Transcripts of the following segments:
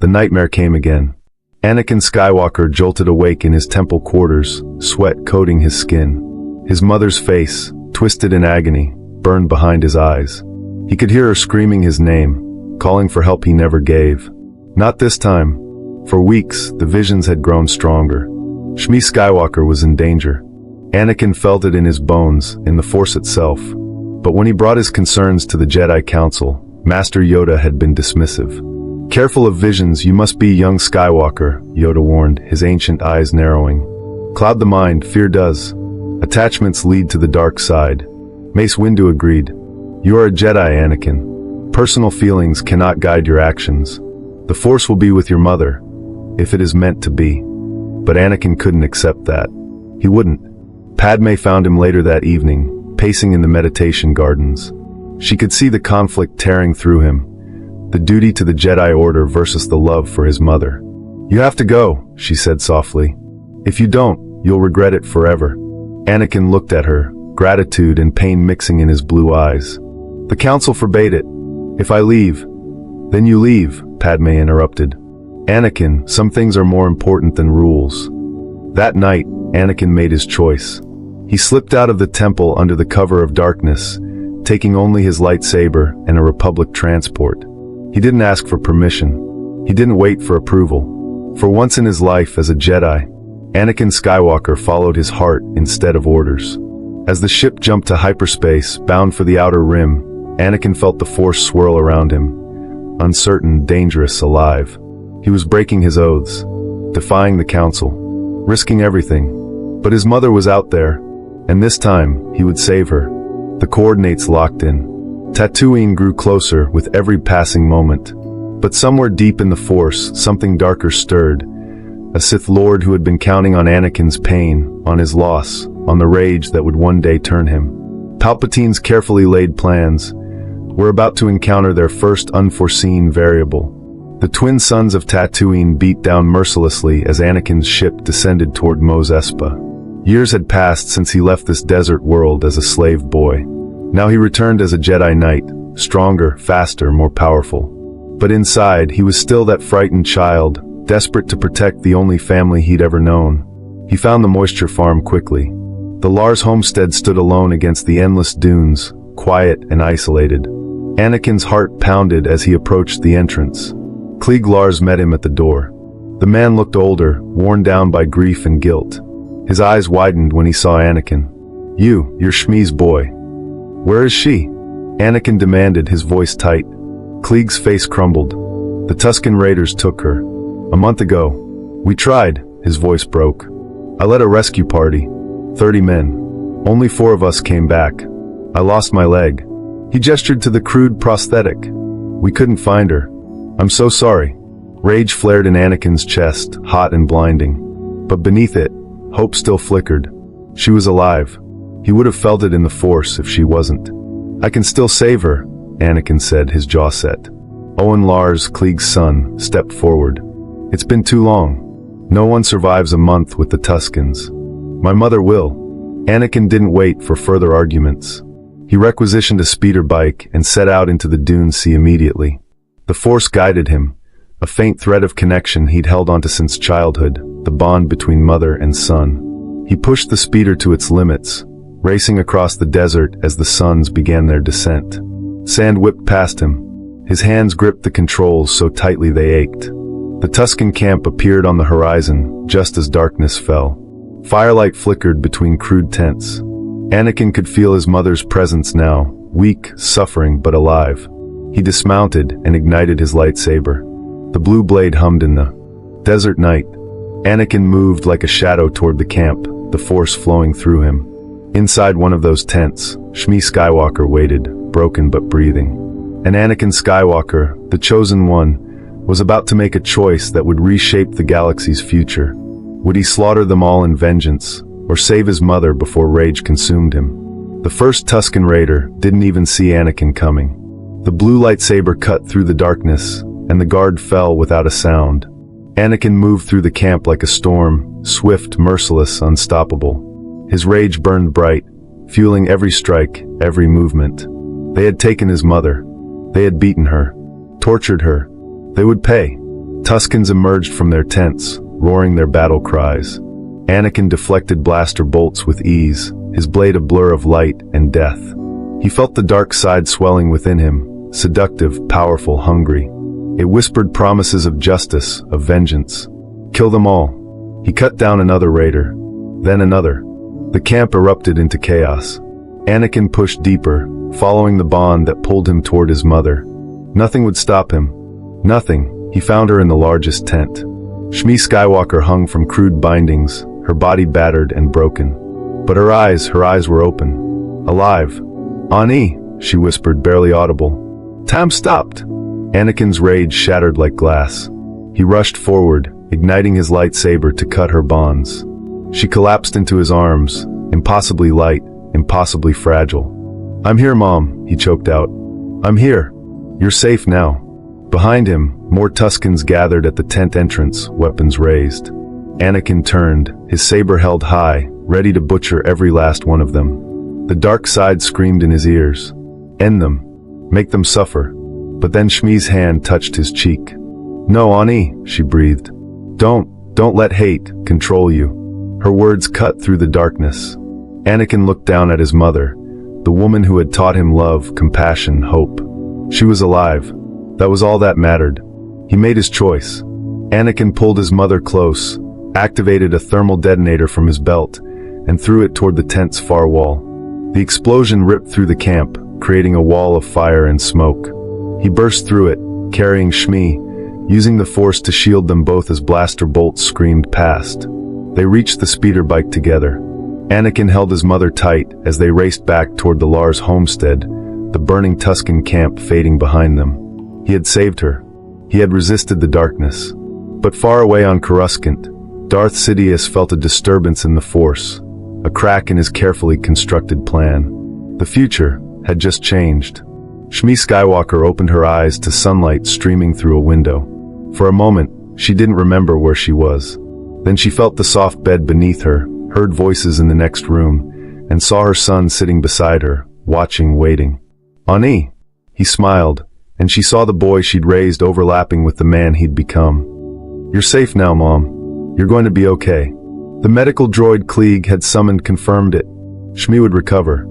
The nightmare came again. Anakin Skywalker jolted awake in his temple quarters, sweat coating his skin. His mother's face, twisted in agony, burned behind his eyes. He could hear her screaming his name, calling for help he never gave. Not this time. For weeks, the visions had grown stronger. Shmi Skywalker was in danger. Anakin felt it in his bones, in the Force itself. But when he brought his concerns to the Jedi Council, Master Yoda had been dismissive. "Careful of visions, you must be young Skywalker," Yoda warned, his ancient eyes narrowing. "Cloud the mind, fear does. Attachments lead to the dark side." Mace Windu agreed. "You are a Jedi, Anakin. Personal feelings cannot guide your actions. The Force will be with your mother, if it is meant to be." But Anakin couldn't accept that. He wouldn't. Padme found him later that evening, pacing in the meditation gardens. She could see the conflict tearing through him. The duty to the Jedi Order versus the love for his mother. "You have to go," she said softly. "If you don't, you'll regret it forever." Anakin looked at her, gratitude and pain mixing in his blue eyes. "The council forbade it. If I leave..." "Then you leave," Padme interrupted. "Anakin, some things are more important than rules." That night, Anakin made his choice. He slipped out of the temple under the cover of darkness, taking only his lightsaber and a Republic transport. He didn't ask for permission. He didn't wait for approval. For once in his life as a Jedi, Anakin Skywalker followed his heart instead of orders. As the ship jumped to hyperspace, bound for the outer rim, Anakin felt the Force swirl around him. Uncertain, dangerous, alive. He was breaking his oaths, defying the council, risking everything. But his mother was out there, and this time, he would save her. The coordinates locked in. Tatooine grew closer with every passing moment. But somewhere deep in the Force, something darker stirred. A Sith Lord who had been counting on Anakin's pain, on his loss, on the rage that would one day turn him. Palpatine's carefully laid plans were about to encounter their first unforeseen variable. The twin suns of Tatooine beat down mercilessly as Anakin's ship descended toward Mos Espa. Years had passed since he left this desert world as a slave boy. Now he returned as a Jedi Knight, stronger, faster, more powerful. But inside, he was still that frightened child, desperate to protect the only family he'd ever known. He found the moisture farm quickly. The Lars homestead stood alone against the endless dunes, quiet and isolated. Anakin's heart pounded as he approached the entrance. Klieg Lars met him at the door. The man looked older, worn down by grief and guilt. His eyes widened when he saw Anakin. You're Shmi's boy." "Where is she?" Anakin demanded, his voice tight. Klieg's face crumbled. "The Tusken Raiders took her. A month ago. We tried," his voice broke. "I led a rescue party. 30 men. Only 4 of us came back. I lost my leg." He gestured to the crude prosthetic. "We couldn't find her. I'm so sorry." Rage flared in Anakin's chest, hot and blinding. But beneath it, hope still flickered. She was alive. He would have felt it in the Force if she wasn't. "I can still save her," Anakin said, his jaw set. Owen Lars, Klieg's son, stepped forward. "It's been too long. No one survives a month with the Tuskens. My mother will." Anakin didn't wait for further arguments. He requisitioned a speeder bike and set out into the Dune Sea immediately. The Force guided him, a faint thread of connection he'd held onto since childhood, the bond between mother and son. He pushed the speeder to its limits, racing across the desert as the suns began their descent. Sand whipped past him. His hands gripped the controls so tightly they ached. The Tusken camp appeared on the horizon, just as darkness fell. Firelight flickered between crude tents. Anakin could feel his mother's presence now, weak, suffering, but alive. He dismounted and ignited his lightsaber. The blue blade hummed in the desert night. Anakin moved like a shadow toward the camp, the Force flowing through him. Inside one of those tents, Shmi Skywalker waited, broken but breathing. And Anakin Skywalker, the chosen one, was about to make a choice that would reshape the galaxy's future. Would he slaughter them all in vengeance, or save his mother before rage consumed him? The first Tusken Raider didn't even see Anakin coming. The blue lightsaber cut through the darkness, and the guard fell without a sound. Anakin moved through the camp like a storm, swift, merciless, unstoppable. His rage burned bright, fueling every strike, every movement. They had taken his mother. They had beaten her, tortured her. They would pay. Tuskens emerged from their tents, roaring their battle cries. Anakin deflected blaster bolts with ease, his blade a blur of light and death. He felt the dark side swelling within him, seductive, powerful, hungry. It whispered promises of justice, of vengeance. Kill them all. He cut down another raider, then another. The camp erupted into chaos. Anakin pushed deeper, following the bond that pulled him toward his mother. Nothing would stop him. Nothing. He found her in the largest tent. Shmi Skywalker hung from crude bindings, her body battered and broken. But her eyes were open. Alive. "Ani," she whispered, barely audible. Time stopped. Anakin's rage shattered like glass. He rushed forward, igniting his lightsaber to cut her bonds. She collapsed into his arms, impossibly light, impossibly fragile. "I'm here, Mom," he choked out. "I'm here. You're safe now." Behind him, more Tuskens gathered at the tent entrance, weapons raised. Anakin turned, his saber held high, ready to butcher every last one of them. The dark side screamed in his ears. "End them. Make them suffer." But then Shmi's hand touched his cheek. "No, Ani," she breathed. Don't let hate control you." Her words cut through the darkness. Anakin looked down at his mother, the woman who had taught him love, compassion, hope. She was alive. That was all that mattered. He made his choice. Anakin pulled his mother close, activated a thermal detonator from his belt, and threw it toward the tent's far wall. The explosion ripped through the camp, creating a wall of fire and smoke. He burst through it, carrying Shmi, using the force to shield them both as blaster bolts screamed past. They reached the speeder bike together. Anakin held his mother tight as they raced back toward the Lars homestead, the burning Tusken camp fading behind them. He had saved her. He had resisted the darkness. But far away on Coruscant, Darth Sidious felt a disturbance in the Force, a crack in his carefully constructed plan. The future had just changed. Shmi Skywalker opened her eyes to sunlight streaming through a window. For a moment, she didn't remember where she was. Then she felt the soft bed beneath her, heard voices in the next room, and saw her son sitting beside her, watching, waiting. "Ani." He smiled, and she saw the boy she'd raised overlapping with the man he'd become. "You're safe now, Mom. You're going to be okay." The medical droid Klieg had summoned confirmed it. Shmi would recover.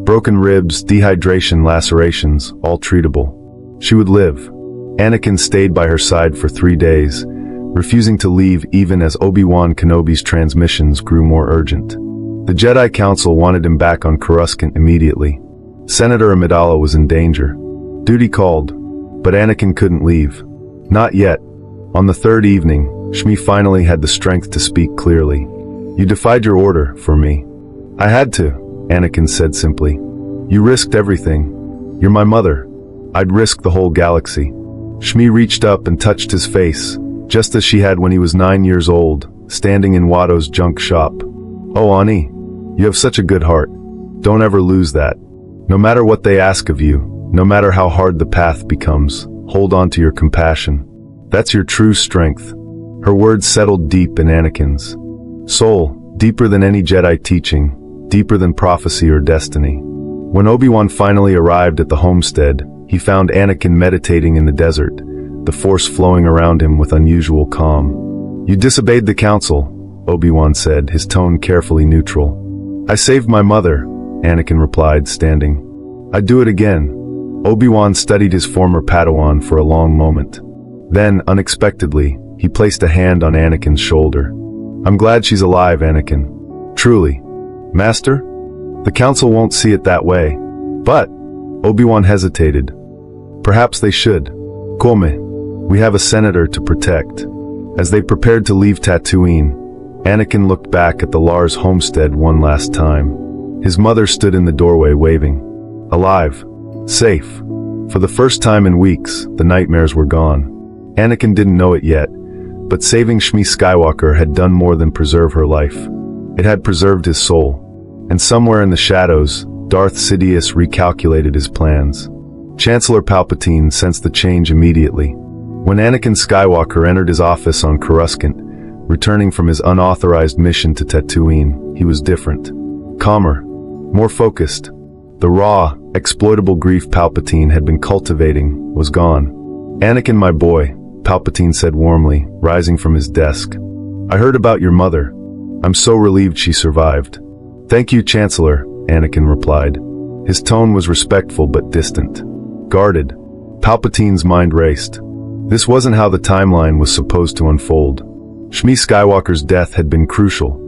Broken ribs, dehydration, lacerations, all treatable. She would live. Anakin stayed by her side for 3 days, refusing to leave even as Obi-Wan Kenobi's transmissions grew more urgent. The Jedi Council wanted him back on Coruscant immediately. Senator Amidala was in danger. Duty called, but Anakin couldn't leave. Not yet. On the third evening, Shmi finally had the strength to speak clearly. "You defied your order for me." "I had to," Anakin said simply. "You risked everything. You're my mother. I'd risk the whole galaxy." Shmi reached up and touched his face, just as she had when he was 9 years old, standing in Watto's junk shop. "Oh, Ani, you have such a good heart. Don't ever lose that. No matter what they ask of you, no matter how hard the path becomes, hold on to your compassion. That's your true strength." Her words settled deep in Anakin's soul, deeper than any Jedi teaching, deeper than prophecy or destiny. When Obi-Wan finally arrived at the homestead, he found Anakin meditating in the desert, the Force flowing around him with unusual calm. "You disobeyed the Council," Obi-Wan said, his tone carefully neutral. "I saved my mother," Anakin replied, standing. "I'd do it again." Obi-Wan studied his former Padawan for a long moment. Then, unexpectedly, he placed a hand on Anakin's shoulder. "I'm glad she's alive, Anakin. Truly." "Master?" "The Council won't see it that way." "But," Obi-Wan hesitated. "Perhaps they should. Come, we have a senator to protect." As they prepared to leave Tatooine, Anakin looked back at the Lars homestead one last time. His mother stood in the doorway waving. Alive. Safe. For the first time in weeks, the nightmares were gone. Anakin didn't know it yet, but saving Shmi Skywalker had done more than preserve her life. It had preserved his soul. And somewhere in the shadows, Darth Sidious recalculated his plans. Chancellor Palpatine sensed the change immediately. When Anakin Skywalker entered his office on Coruscant, returning from his unauthorized mission to Tatooine, he was different. Calmer. More focused. The raw, exploitable grief Palpatine had been cultivating was gone. "Anakin, my boy," Palpatine said warmly, rising from his desk. "I heard about your mother. I'm so relieved she survived." "Thank you, Chancellor," Anakin replied. His tone was respectful but distant. Guarded. Palpatine's mind raced. This wasn't how the timeline was supposed to unfold. Shmi Skywalker's death had been crucial,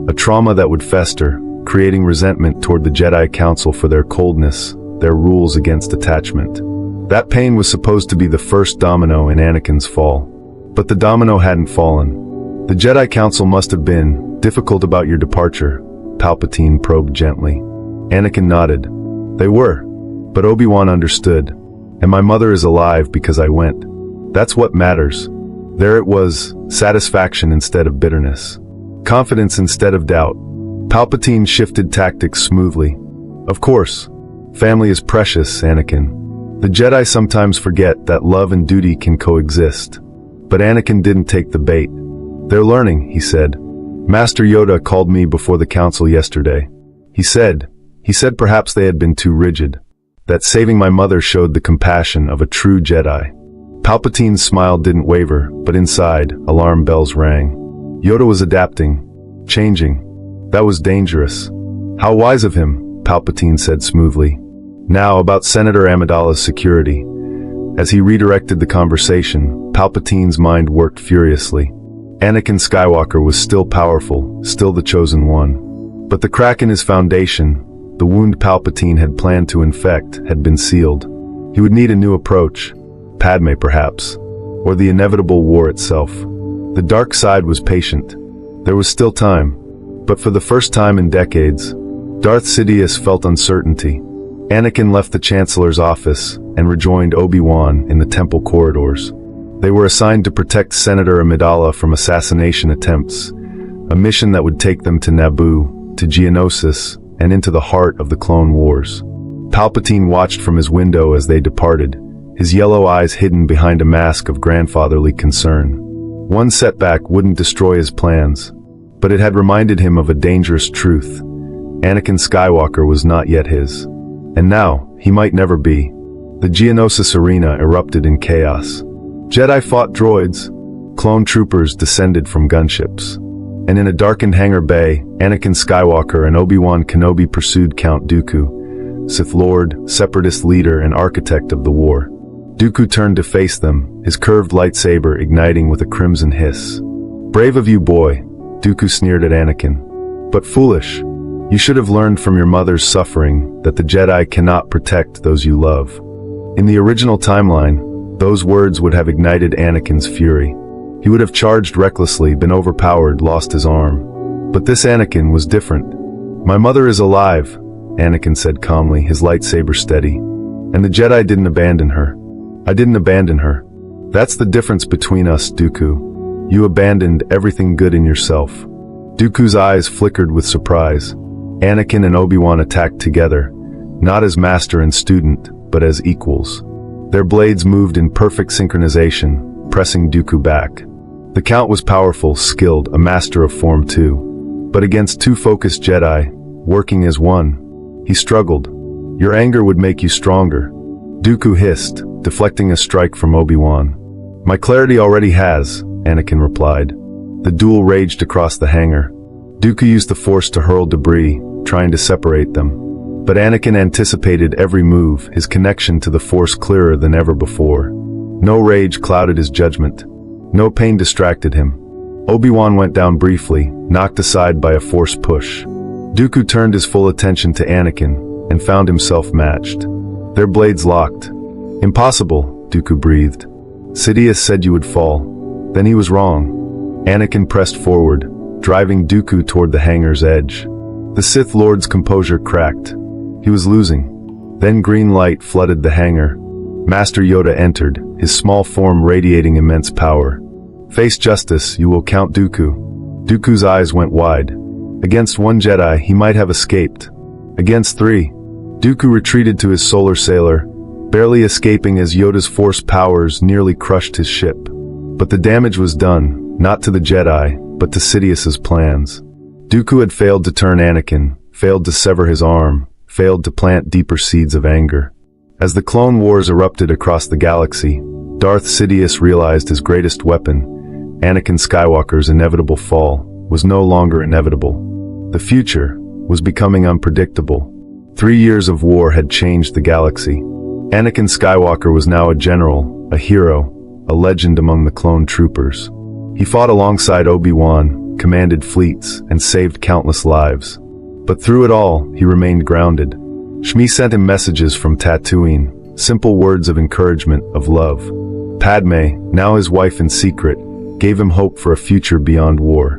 a trauma that would fester, creating resentment toward the Jedi Council for their coldness, their rules against attachment. That pain was supposed to be the first domino in Anakin's fall. But the domino hadn't fallen. "The Jedi Council must have been difficult about your departure," Palpatine probed gently. Anakin nodded. "They were, but Obi-Wan understood. And my mother is alive because I went. That's what matters." There it was, satisfaction instead of bitterness. Confidence instead of doubt. Palpatine shifted tactics smoothly. "Of course. Family is precious, Anakin. The Jedi sometimes forget that love and duty can coexist." But Anakin didn't take the bait. "They're learning," he said. "Master Yoda called me before the council yesterday. He said perhaps they had been too rigid. That saving my mother showed the compassion of a true Jedi." Palpatine's smile didn't waver, but inside, alarm bells rang. Yoda was adapting, changing. That was dangerous. "How wise of him," Palpatine said smoothly. "Now about Senator Amidala's security." As he redirected the conversation, Palpatine's mind worked furiously. Anakin Skywalker was still powerful, still the chosen one. But the crack in his foundation, the wound Palpatine had planned to infect, had been sealed. He would need a new approach. Padme, perhaps. Or the inevitable war itself. The dark side was patient. There was still time. But for the first time in decades, Darth Sidious felt uncertainty. Anakin left the Chancellor's office and rejoined Obi-Wan in the temple corridors. They were assigned to protect Senator Amidala from assassination attempts, a mission that would take them to Naboo, to Geonosis, and into the heart of the Clone Wars. Palpatine watched from his window as they departed, his yellow eyes hidden behind a mask of grandfatherly concern. One setback wouldn't destroy his plans, but it had reminded him of a dangerous truth. Anakin Skywalker was not yet his. And now, he might never be. The Geonosis arena erupted in chaos. Jedi fought droids. Clone troopers descended from gunships. And in a darkened hangar bay, Anakin Skywalker and Obi-Wan Kenobi pursued Count Dooku, Sith Lord, Separatist leader and architect of the war. Dooku turned to face them, his curved lightsaber igniting with a crimson hiss. "Brave of you, boy," Dooku sneered at Anakin. "But foolish. You should have learned from your mother's suffering that the Jedi cannot protect those you love." In the original timeline, those words would have ignited Anakin's fury. He would have charged recklessly, been overpowered, lost his arm. But this Anakin was different. "My mother is alive," Anakin said calmly, his lightsaber steady. "And the Jedi didn't abandon her. I didn't abandon her. That's the difference between us, Dooku. You abandoned everything good in yourself." Dooku's eyes flickered with surprise. Anakin and Obi-Wan attacked together, not as master and student, but as equals. Their blades moved in perfect synchronization, pressing Dooku back. The Count was powerful, skilled, a master of form too. But against two focused Jedi, working as one, he struggled. "Your anger would make you stronger," Dooku hissed, deflecting a strike from Obi-Wan. "My clarity already has," Anakin replied. The duel raged across the hangar. Dooku used the Force to hurl debris, trying to separate them. But Anakin anticipated every move, his connection to the Force clearer than ever before. No rage clouded his judgment. No pain distracted him. Obi-Wan went down briefly, knocked aside by a Force push. Dooku turned his full attention to Anakin, and found himself matched. Their blades locked. "Impossible," Dooku breathed. "Sidious said you would fall." Then he was wrong. Anakin pressed forward, driving Dooku toward the hangar's edge. The Sith Lord's composure cracked. He was losing. Then green light flooded the hangar. Master Yoda entered, his small form radiating immense power. "Face justice, you will Count Dooku." Dooku's eyes went wide. Against one Jedi, he might have escaped. Against three, Dooku retreated to his solar sailor, barely escaping as Yoda's Force powers nearly crushed his ship. But the damage was done, not to the Jedi, but to Sidious's plans. Dooku had failed to turn Anakin, failed to sever his arm, failed to plant deeper seeds of anger. As the Clone Wars erupted across the galaxy, Darth Sidious realized his greatest weapon, Anakin Skywalker's inevitable fall, was no longer inevitable. The future was becoming unpredictable. 3 years of war had changed the galaxy. Anakin Skywalker was now a general, a hero, a legend among the clone troopers. He fought alongside Obi-Wan, commanded fleets, and saved countless lives. But through it all, he remained grounded. Shmi sent him messages from Tatooine, simple words of encouragement, of love. Padme, now his wife in secret, gave him hope for a future beyond war.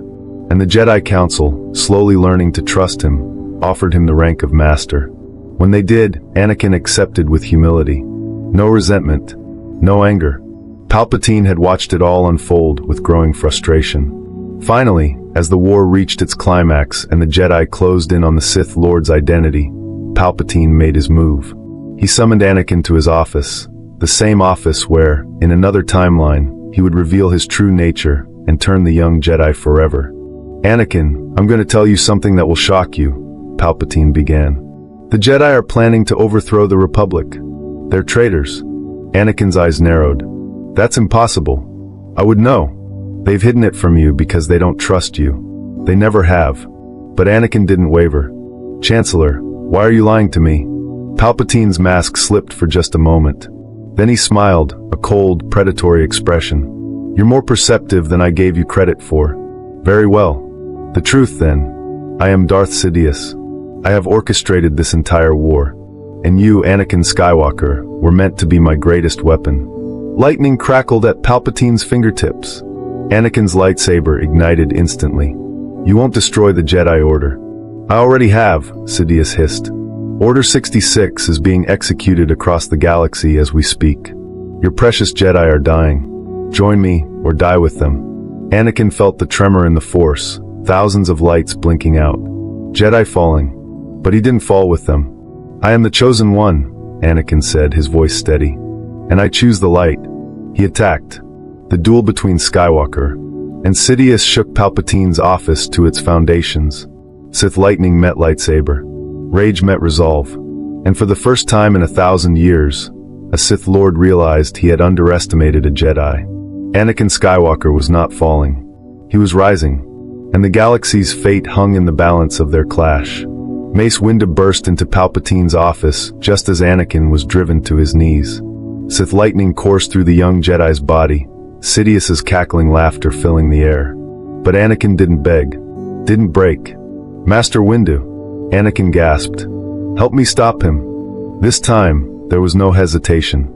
And the Jedi Council, slowly learning to trust him, offered him the rank of master. When they did, Anakin accepted with humility. No resentment, no anger. Palpatine had watched it all unfold with growing frustration. Finally, as the war reached its climax and the Jedi closed in on the Sith Lord's identity, Palpatine made his move. He summoned Anakin to his office, the same office where, in another timeline, he would reveal his true nature and turn the young Jedi forever. "Anakin, I'm going to tell you something that will shock you," Palpatine began. "The Jedi are planning to overthrow the Republic. They're traitors." Anakin's eyes narrowed. "That's impossible. I would know. They've hidden it from you because they don't trust you. They never have." But Anakin didn't waver. "Chancellor, why are you lying to me?" Palpatine's mask slipped for just a moment. Then he smiled, a cold, predatory expression. "You're more perceptive than I gave you credit for. Very well. The truth then. I am Darth Sidious. I have orchestrated this entire war. And you, Anakin Skywalker, were meant to be my greatest weapon." Lightning crackled at Palpatine's fingertips. Anakin's lightsaber ignited instantly. "You won't destroy the Jedi Order." "I already have," Sidious hissed. "Order 66 is being executed across the galaxy as we speak. Your precious Jedi are dying. Join me, or die with them." Anakin felt the tremor in the Force, thousands of lights blinking out. Jedi falling. But he didn't fall with them. "I am the chosen one," Anakin said, his voice steady. "And I choose the light." He attacked. The duel between Skywalker and Sidious shook Palpatine's office to its foundations. Sith lightning met lightsaber. Rage met resolve. And for the first time in 1,000 years, a Sith Lord realized he had underestimated a Jedi. Anakin Skywalker was not falling. He was rising. And the galaxy's fate hung in the balance of their clash. Mace Windu burst into Palpatine's office just as Anakin was driven to his knees. Sith lightning coursed through the young Jedi's body, Sidious's cackling laughter filling the air. But Anakin didn't beg, didn't break. "Master Windu," Anakin gasped. "Help me stop him." This time, there was no hesitation,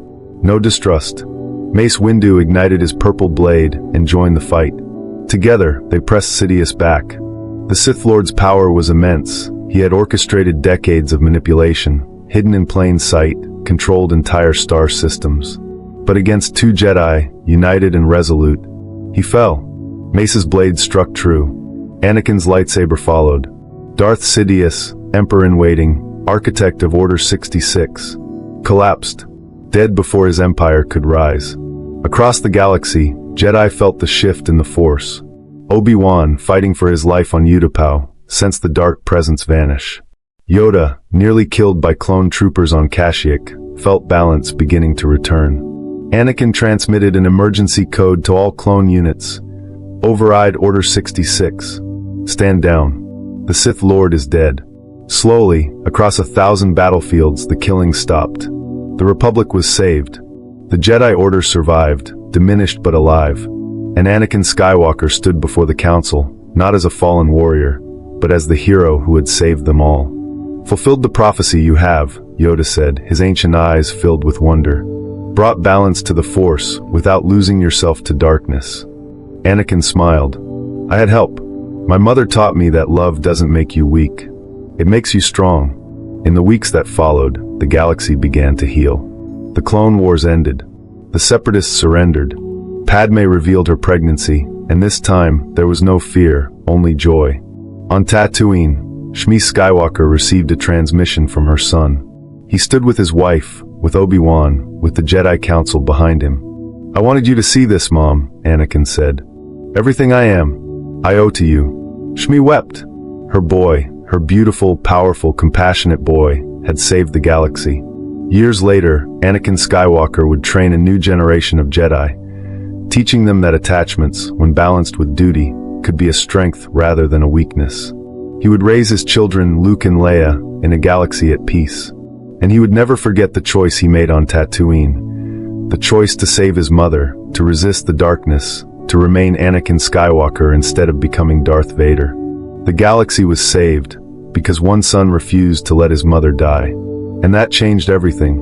no distrust. Mace Windu ignited his purple blade and joined the fight. Together, they pressed Sidious back. The Sith Lord's power was immense. He had orchestrated decades of manipulation, hidden in plain sight, controlled entire star systems. But against two Jedi, united and resolute, he fell. Mace's blade struck true. Anakin's lightsaber followed. Darth Sidious, Emperor-in-waiting, architect of Order 66, collapsed, dead before his empire could rise. Across the galaxy, Jedi felt the shift in the Force. Obi-Wan, fighting for his life on Utapau, sensed the dark presence vanish. Yoda, nearly killed by clone troopers on Kashyyyk, felt balance beginning to return. Anakin transmitted an emergency code to all clone units. "Override Order 66. Stand down. The Sith Lord is dead." Slowly, across 1,000 battlefields, the killing stopped. The Republic was saved. The Jedi Order survived, diminished but alive. And Anakin Skywalker stood before the Council, not as a fallen warrior, but as the hero who had saved them all. "Fulfilled the prophecy you have," Yoda said, his ancient eyes filled with wonder. "Brought balance to the Force without losing yourself to darkness." Anakin smiled. "I had help. My mother taught me that love doesn't make you weak. It makes you strong." In the weeks that followed, the galaxy began to heal. The Clone Wars ended. The Separatists surrendered. Padme revealed her pregnancy, and this time, there was no fear, only joy. On Tatooine, Shmi Skywalker received a transmission from her son. He stood with his wife, with Obi-Wan, with the Jedi Council behind him. "I wanted you to see this, Mom," Anakin said. "Everything I am, I owe to you." Shmi wept. Her boy, her beautiful, powerful, compassionate boy, had saved the galaxy. Years later, Anakin Skywalker would train a new generation of Jedi, teaching them that attachments, when balanced with duty, could be a strength rather than a weakness. He would raise his children, Luke and Leia, in a galaxy at peace. And he would never forget the choice he made on Tatooine. The choice to save his mother, to resist the darkness, to remain Anakin Skywalker instead of becoming Darth Vader. The galaxy was saved because one son refused to let his mother die. And that changed everything.